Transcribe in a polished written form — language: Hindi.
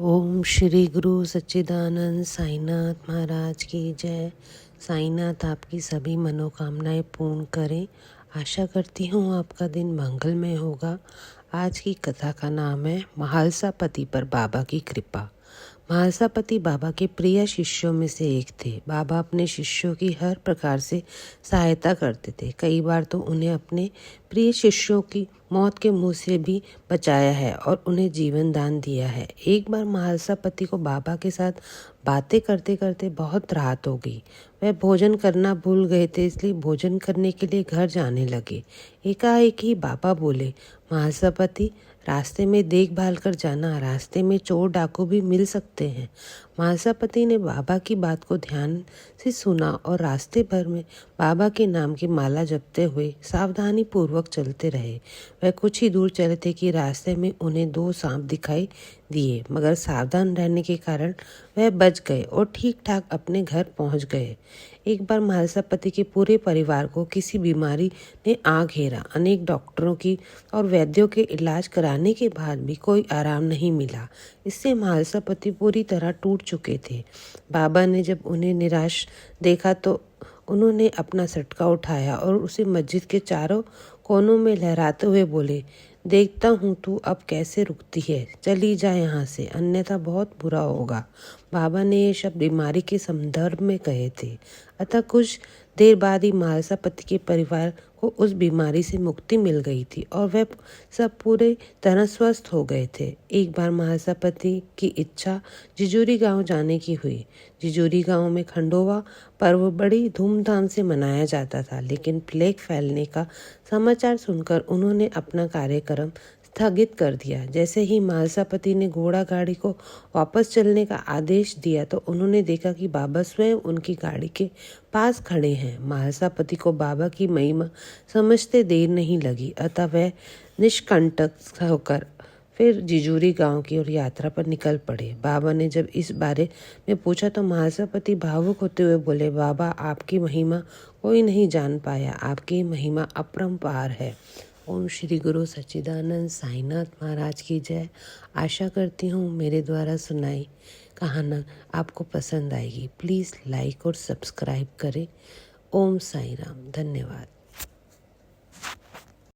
ओम श्री गुरु सच्चिदानंद साईनाथ महाराज की जय। साईनाथ आपकी सभी मनोकामनाएं पूर्ण करें। आशा करती हूँ आपका दिन मंगलमय होगा। आज की कथा का नाम है महालसापति पर बाबा की कृपा। महालसापति बाबा के प्रिय शिष्यों में से एक थे। बाबा अपने शिष्यों की हर प्रकार से सहायता करते थे। कई बार तो उन्हें अपने प्रिय शिष्यों की मौत के मुंह से भी बचाया है और उन्हें जीवन दान दिया है। एक बार महालसापति को बाबा के साथ बातें करते करते बहुत रात हो गई। वह भोजन करना भूल गए थे, इसलिए भोजन करने के लिए घर जाने लगे। एकाएक ही बाबा बोले, महालसापति, रास्ते में देखभाल कर जाना, रास्ते में चोर डाकू भी मिल सकते हैं। महालसापति ने बाबा की बात को ध्यान से सुना और रास्ते भर में बाबा के नाम की माला जपते हुए सावधानी पूर्वक चलते रहे। वह कुछ ही दूर चले थे कि रास्ते में उन्हें 2 सांप दिखाई दिए, मगर सावधान रहने के कारण वह बच गए और ठीक ठाक अपने घर पहुंच गए। एक बार महालसापति के पूरे परिवार को किसी बीमारी ने आ घेरा। अनेक डॉक्टरों की और वैद्यों के इलाज कराने के बाद भी कोई आराम नहीं मिला। इससे महालसापति पूरी तरह टूट चुके थे। बाबा ने जब उन्हें निराश देखा तो उन्होंने अपना सटका उठाया और उसे मस्जिद के चारों कोनों में लहराते हुए बोले, देखता हूँ तू अब कैसे रुकती है, चली जा यहाँ से, अन्यथा बहुत बुरा होगा। बाबा ने ये शब्द बीमारी के संदर्भ में कहे थे। अतः कुछ देर बाद ही महालसापति के परिवार को उस बीमारी से मुक्ति मिल गई थी और वह सब पूरे तरह स्वस्थ हो गए थे। एक बार महालसापति की इच्छा जिजूरी गांव जाने की हुई। जिजूरी गांव में खंडोवा पर्व बड़ी धूमधाम से मनाया जाता था, लेकिन प्लेग फैलने का समाचार सुनकर उन्होंने अपना कार्यक्रम स्थगित कर दिया। जैसे ही महालसापति ने घोड़ा गाड़ी को वापस चलने का आदेश दिया तो उन्होंने देखा कि बाबा स्वयं उनकी गाड़ी के पास खड़े हैं। महालसापति को बाबा की महिमा समझते देर नहीं लगी, अतः वह निष्कंटक होकर फिर जिजूरी गांव की ओर यात्रा पर निकल पड़े। बाबा ने जब इस बारे में पूछा तो महालसापति भावुक होते हुए बोले, बाबा, आपकी महिमा कोई नहीं जान पाया, आपकी महिमा अपरंपार है। ओम श्री गुरु सच्चिदानंद साईनाथ महाराज की जय। आशा करती हूँ मेरे द्वारा सुनाई कहानी आपको पसंद आएगी। प्लीज़ लाइक और सब्सक्राइब करें। ओम साई राम। धन्यवाद।